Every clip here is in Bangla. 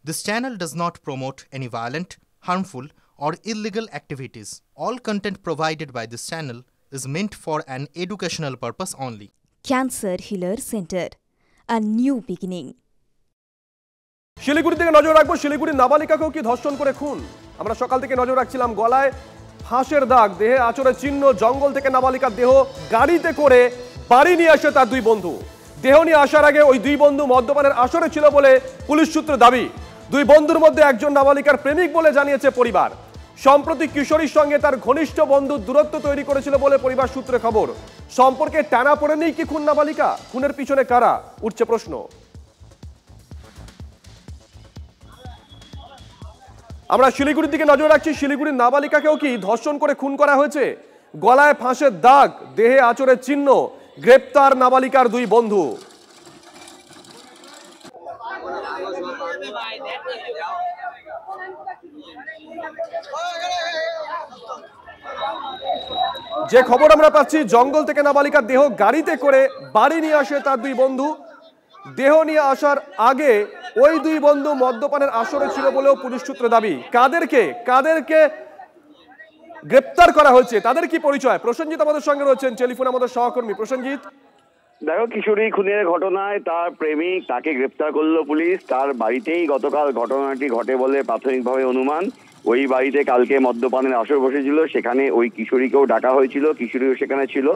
This channel does not promote any violent, harmful, or illegal activities. All content provided by this channel is meant for an educational purpose only. Cancer Healer Center, a new beginning. Siliguri থেকে নজর রাখবো। শিলিগুড়ির নাবালিকাকেও কি ধর্ষণ করে খুন? আমরা সকাল থেকে নজর রাখছিলাম গলায় ফাঁসের দাগ, দেহে আঁচড়ের চিহ্ন, জঙ্গল থেকে নাবালিকার দেহ গাড়িতে করে বাড়ি নিয়ে আসে তার দুই বন্ধু। দেহ নিয়ে আসার আগে ওই দুই বন্ধু মদ্যপানের আসরে ছিল বলে পুলিশ সূত্রে দাবি। দুই বন্ধুর মধ্যে একজন নাবালিকার প্রেমিক বলে জানিয়েছে পরিবার। সম্প্রতি কিশোরীর সঙ্গে তার ঘনিষ্ঠ বন্ধু দূরত্ব তৈরি করেছিল বলে পরিবার সূত্রে খবর। সম্পর্কে টানা পড়ে নেই কি খুন নাবালিকা? খুনের পিছনে কারা, উঠছে প্রশ্ন। আমরা শিলিগুড়ির দিকে নজর রাখছি। শিলিগুড়ির নাবালিকাকেও কি ধর্ষণ করে খুন করা হয়েছে? গলায় ফাঁসের দাগ, দেহে আঁচড়ের চিহ্ন, গ্রেপ্তার নাবালিকার দুই বন্ধু। যে খবর আমরা পাচ্ছি, জঙ্গল থেকে নাবালিকার দেহ গাড়িতে করে বাড়ি নিয়ে আসে তার দুই বন্ধু। দেহ নিয়ে আসার আগে ওই দুই বন্ধু মদ্যপানের আসরে ছিল বলেও পুলিশ সূত্রে দাবি। কাদেরকে গ্রেপ্তার করা হয়েছে, তাদের কি পরিচয়? প্রসেনজিৎ আমাদের সঙ্গে রয়েছেন টেলিফোনে, আমাদের সহকর্মী। প্রসেনজিৎ, দেখো, কিশোরী খুনের ঘটনায় তার প্রেমিক তাকে গ্রেপ্তার করলো পুলিশ। তার বাড়িতেই গতকাল ঘটনাটি ঘটে বলে প্রাথমিকভাবে অনুমান। ওই বাড়িতে কালকে মদ্যপানের আসর বসেছিল, সেখানে ওই কিশোরীকেও ডাকা হয়েছিল, কিশোরীও সেখানে ছিল।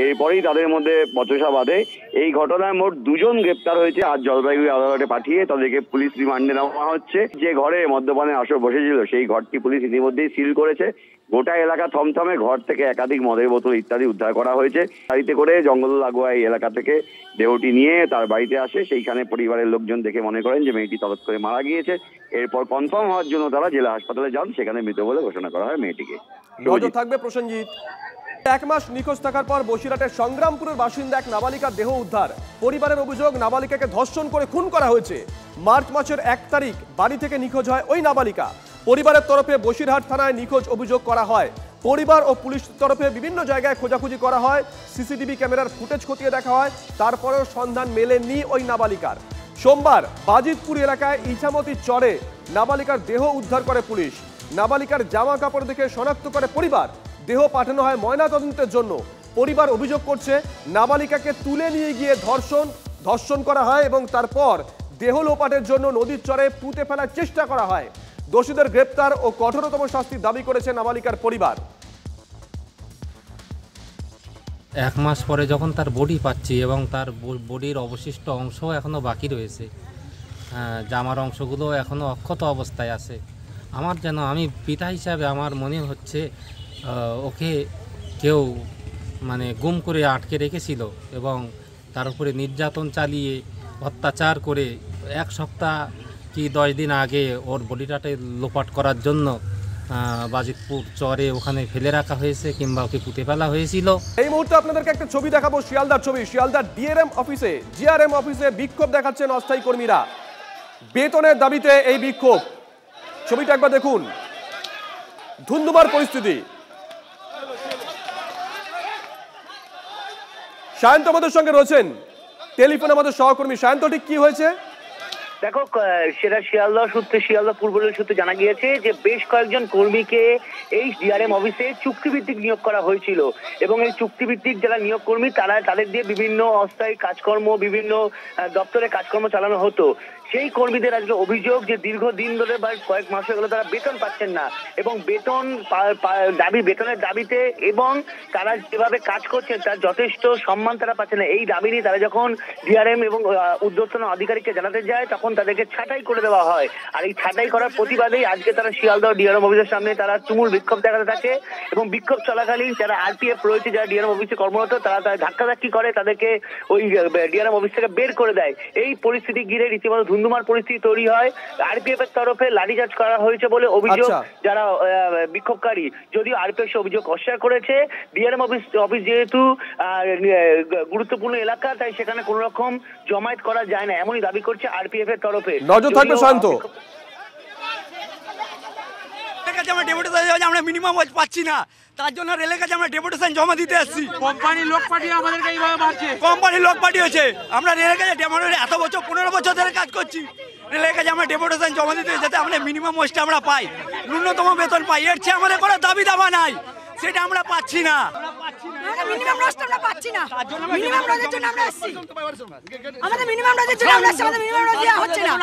এরপরেই তাদের মধ্যে বচসা বাঁধে। এই ঘটনায় মোট দুজন গ্রেপ্তার হয়েছে। আজ জলপাইগুড়ি আদালতে পাঠিয়ে তাদেরকে পুলিশ রিমান্ডে নেওয়া হচ্ছে। যে ঘরে মদ্যপানের আসর বসেছিল সেই ঘরটি পুলিশ ইতিমধ্যেই সিল করেছে। গোটা এলাকা থমথমে। ঘর থেকে একাধিক মদের বোতল ইত্যাদি উদ্ধার করা হয়েছে। গাড়িতে করে জঙ্গল লাগোয়া এই এলাকা থেকে দেহটি নিয়ে তার বাড়িতে আসে। সেইখানে পরিবারের লোকজন দেখে মনে করেন যে মেয়েটি তরত করে মারা গিয়েছে। এরপর কনফার্ম হওয়ার জন্য তারা জেলা হাসপাতালে যান, সেখানে মৃত বলে ঘোষণা করা হয় মেয়েটিকে। নজর থাকবে প্রসেনজিৎ। এক মাস নিখোঁজ থাকার পর বসিরহাটের সংগ্রামপুরের বাসিন্দা এক নাবালিকার দেহ উদ্ধার। পরিবারের অভিযোগ, নাবালিকাকে ধর্ষণ করে খুন করা হয়েছে। মার্চ মাসের 1 তারিখ বাড়ি থেকে নিখোঁজ হয় ওই নাবালিকা। পরিবারের তরফে বসিরহাট থানায় নিখোঁজ অভিযোগ করা হয়। পরিবার ও পুলিশ তরফে বিভিন্ন জায়গায় খোঁজাখুঁজি করা হয়, সিসিটিভি ক্যামেরার ফুটেজ খতিয়ে দেখা হয়, তারপরেও সন্ধান মেলেনি ওই নাবালিকার। সোমবার বাজিতপুর এলাকায় ইছামতির চরে নাবালিকার দেহ উদ্ধার করে পুলিশ। নাবালিকার জামা কাপড় দেখে শনাক্ত করে পরিবার। দেহ পাঠানো হয় ময়নাতদন্তের জন্য। পরিবার অভিযোগ করছে, নাবালিকাকে তুলে নিয়ে গিয়ে ধর্ষণ করা হয় এবং তারপর দেহ লোপাটের জন্য নদীর চরে পুঁতে ফেলার চেষ্টা করা হয়। দোষীদের গ্রেপ্তার ও কঠোরতম শাস্তির দাবি করেছে নাবালিকার পরিবার। 1 মাস পরে যখন তার বডি পাচ্ছি এবং তার বডির অবশিষ্ট অংশ এখনও বাকি রয়েছে, জামার অংশগুলো এখনও অক্ষত অবস্থায় আছে। আমি পিতা হিসাবে আমার মনে হচ্ছে ওকে কেউ গুম করে আটকে রেখেছিল এবং তার উপরে নির্যাতন চালিয়ে অত্যাচার করে 1 সপ্তাহ কি 10 দিন আগে ওর বডিটাকে লোপাট করার জন্য বাজিতপুর চরে ওখানে ফেলে রাখা হয়েছে কিংবা ওকে পুঁতে ফেলা হয়েছিল। এই মুহূর্তে আপনাদেরকে একটা ছবি দেখাবো, শিয়ালদার ছবি। শিয়ালদার জিআরএম অফিসে বিক্ষোভ দেখাচ্ছেন অস্থায়ী কর্মীরা। বেতনের দাবিতে এই বিক্ষোভ। ছবিটা একবার দেখুন। ধুন্ধুমার পরিস্থিতি। সায়ন্ত আমাদের সঙ্গে রয়েছেন টেলিফোনে, আমাদের সহকর্মী। সায়ন্ত, ঠিক কি হয়েছে? দেখো, সেটা শিয়ালদা পূর্ব রেল সূত্রে জানা গিয়েছে যে বেশ কয়েকজন কর্মীকে এই ডিআরএম অফিসে চুক্তিভিত্তিক নিয়োগ করা হয়েছিল এবং এই চুক্তিভিত্তিক যারা নিয়োগ কর্মী তাদের দিয়ে বিভিন্ন অস্থায়ী কাজকর্ম, বিভিন্ন দপ্তরে কাজকর্ম চালানো হতো। সেই কর্মীদের আজকে অভিযোগ যে দীর্ঘদিন ধরে বা কয়েক মাস হয়ে গেল তারা বেতন পাচ্ছেন না এবং বেতনের দাবিতে এবং তারা যেভাবে কাজ করছেন তার যথেষ্ট সম্মান তারা পাচ্ছেন না। এই দাবি নিয়ে তারা যখন ডিআরএম এবং ঊর্ধ্বতন আধিকারিককে জানাতে যায় তখন তাদেরকে ছাঁটাই করে দেওয়া হয়। আর এই ছাঁটাই করার প্রতিবাদেই আজকে তারা শিয়ালদহ ডিআরএম অফিসের সামনে তারা তুমুল বিক্ষোভ দেখাতে থাকে এবং বিক্ষোভ চলাকালীন যারা আরপিএফ রয়েছে, যারা ডিআরএম অফিসে কর্মরত, তারা ধাক্কাধাক্কি করে, তাদেরকে ওই ডিআরএম অফিস থেকে বের করে দেয়। এই পরিস্থিতি ঘিরে রীতিমতো ধুন্ধুমার পরিস্থিতি তৈরি হয়। আরপিএফ এর তরফে লাঠিচার্জ করা হয়েছে বলে অভিযোগ যারা বিক্ষোভকারী। যদিও আরপিএফ অভিযোগ অস্বীকার করেছে। ডিআরএম অফিস যেহেতু গুরুত্বপূর্ণ এলাকা, তাই সেখানে কোন রকম জমায়েত করা যায় না, এমনই দাবি করছে আরপিএফ এর তরফে। নজর থাকবে শান্ত। আমরা ডেপুটেশন আমরা মিনিমাম ওয়াজ পাচ্ছি না, তার জন্য রেলের কাছে আমরা ডেপুটেশন জমা দিতে আসছি। কোম্পানির লোক পাঠিয়ে আমাদেরকে এইভাবে মারছে। কোম্পানির লোক পাঠিয়েছে। আমরা রেলের কাছে এত বছর 15 বছর ধরে কাজ করছি, রেলের কাছে আমরা ডেপুটেশন জমা দিতে যাতে আমরা মিনিমাম ওয়েজটা আমরা পাই, ন্যূনতম বেতন পাই। এর চেয়ে আমাদের কোনো দাবি দাবা নাই, সেটা আমরা পাচ্ছি না। মিনিমাম রোজটা আমরা পাচ্ছি না। মিনিমাম রোজের জন্য আমরা এসেছি, আমাদের মিনিমাম রোজের জন্য আমরা এসেছি, আমাদের মিনিমাম রোজ দেওয়া হচ্ছে না।